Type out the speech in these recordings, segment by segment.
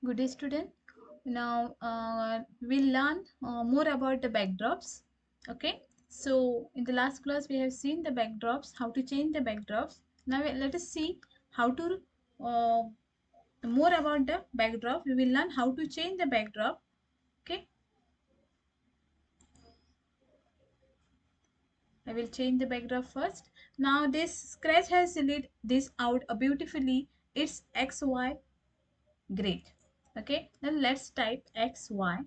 Good day, student. Now we'll learn more about the backdrops. Okay. So in the last class we have seen the backdrops, how to change the backdrops. Now let us see how to uh, more about the backdrop. We will learn how to change the backdrop. Okay. I will change the backdrop first. Now this Scratch has laid this out beautifully. It's XY. Great. Okay. Now let's type XY.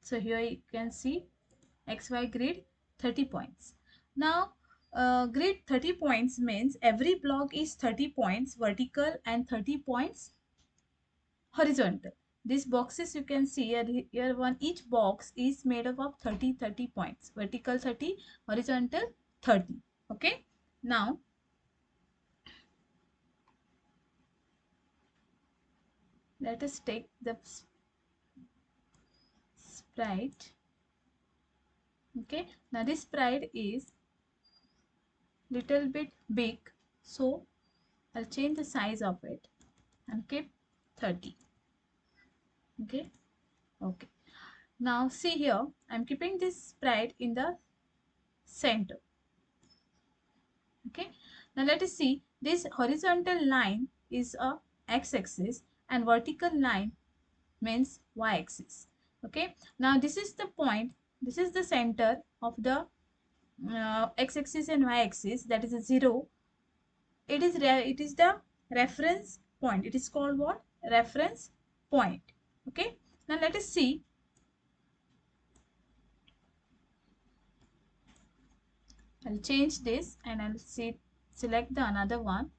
So here you can see XY grid 30 points. Now grid 30 points means every block is 30 points vertical and 30 points horizontal. These boxes you can see here one each box is made up of 30 points, vertical 30, horizontal 30. Okay. Now let us take the sprite. Okay. Now this sprite is little bit big, so I'll change the size of it and keep 30. Okay. Okay. Now see here, I'm keeping this sprite in the center. Okay. Now let us see, this horizontal line is a x-axis and vertical line means y-axis. Okay. Now this is the point, this is the center of the x-axis and y-axis, that is a 0. It is the reference point. It is called what? Reference point. Okay. Now let us see. I'll change this and I'll select the another one.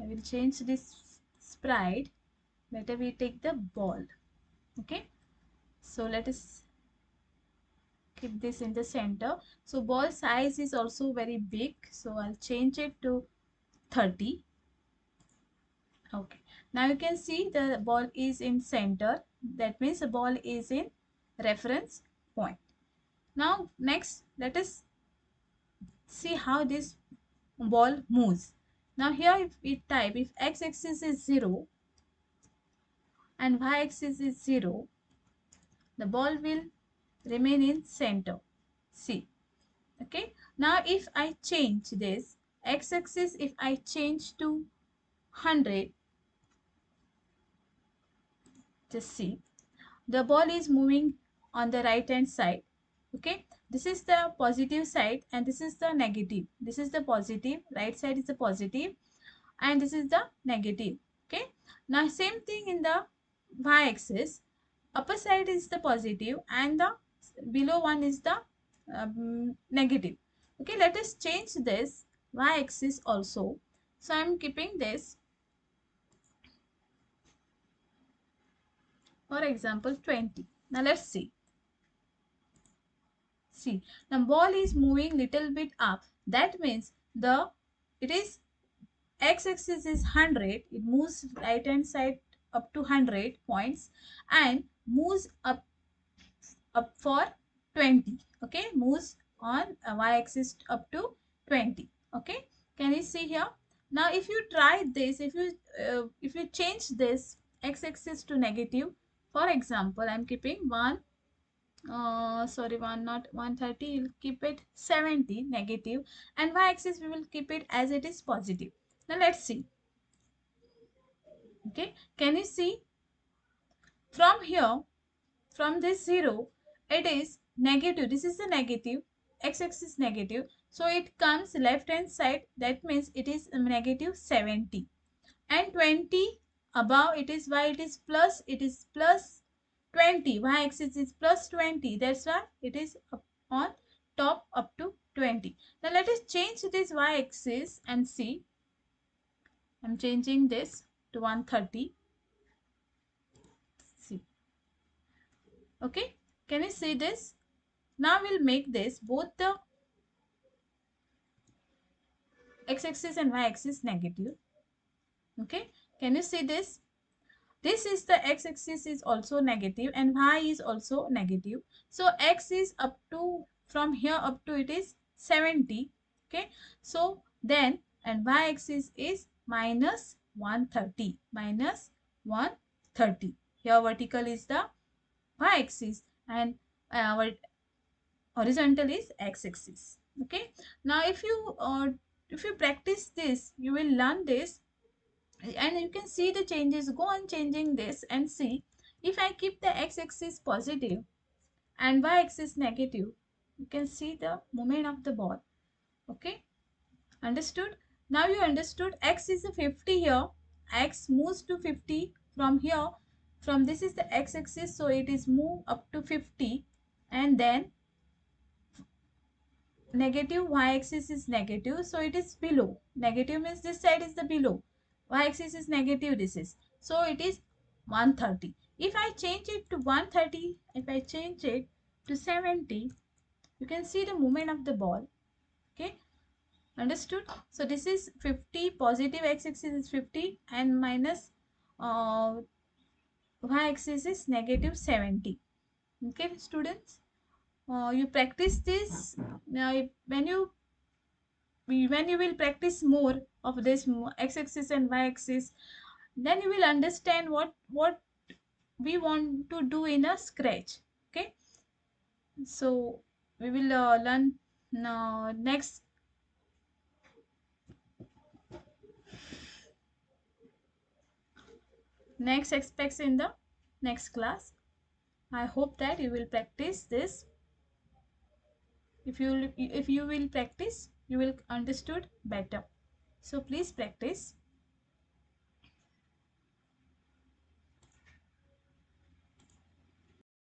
I will change this sprite. Better we take the ball. Okay. So let us keep this in the center. So ball size is also very big. So I'll change it to 30. Okay. Now you can see the ball is in center. That means the ball is in reference point. Now next let us see how this ball moves. Now here if we type, if x-axis is 0 and y-axis is 0, the ball will remain in center. See. Okay. Now if I change this x-axis, if I change to 100, just see, the ball is moving on the right hand side. Okay. This is the positive side and this is the negative. This is the positive, right side is the positive and this is the negative. Okay. Now same thing in the y-axis, upper side is the positive and the below one is the negative. Okay. Let us change this y-axis also. So I am keeping this, for example, 20. Now let's see. See, the ball is moving little bit up. That means it is x-axis is 100. It moves right hand side up to 100 points and moves up for 20. Okay, moves on y-axis up to 20. Okay, can you see here? Now if you try this, if you change this x-axis to negative, for example, I'm keeping one sorry, one not 130, we'll keep it 70 negative and y-axis we will keep it as it is positive. Now let's see. Okay, can you see from here, from this 0, it is negative. This is the negative, x-axis negative, so it comes left hand side. That means it is negative 70 and 20 above, it is why it is plus, it is plus 20, y-axis is plus 20, that's why it is up on top up to 20. Now let us change this y-axis and see. I'm changing this to 130. See. Okay, can you see this? Now we'll make this both the x-axis and y-axis negative. Okay, can you see this? This is the x-axis is also negative and y is also negative. So x is up to, from here up to it is 70. Okay, so then and y-axis is minus 130, minus 130. 30. Here vertical is the y-axis and our horizontal is x-axis. Okay. Now if you practice this, you will learn this, and you can see the changes. Go on changing this and see. If I keep the x-axis positive and y-axis negative, you can see the movement of the ball. Okay, understood? Now you understood x is a 50 here. X moves to 50 from here. From this is the x-axis, so it is move up to 50, and then negative y-axis is negative, so it is below. Negative means this side is the below. Y-axis is negative, this is. So it is 130. If I change it to 130, if I change it to 70, you can see the movement of the ball. Okay, understood? So this is 50, positive x-axis is 50 and minus y-axis is negative 70. Okay, students? You practice this. Now, when you will practice more of this x-axis and y-axis, then you will understand what we want to do in a scratch. Okay, so we will learn next aspects in the next class. I hope that you will practice this. If you will practice, you will understood better. So please practice.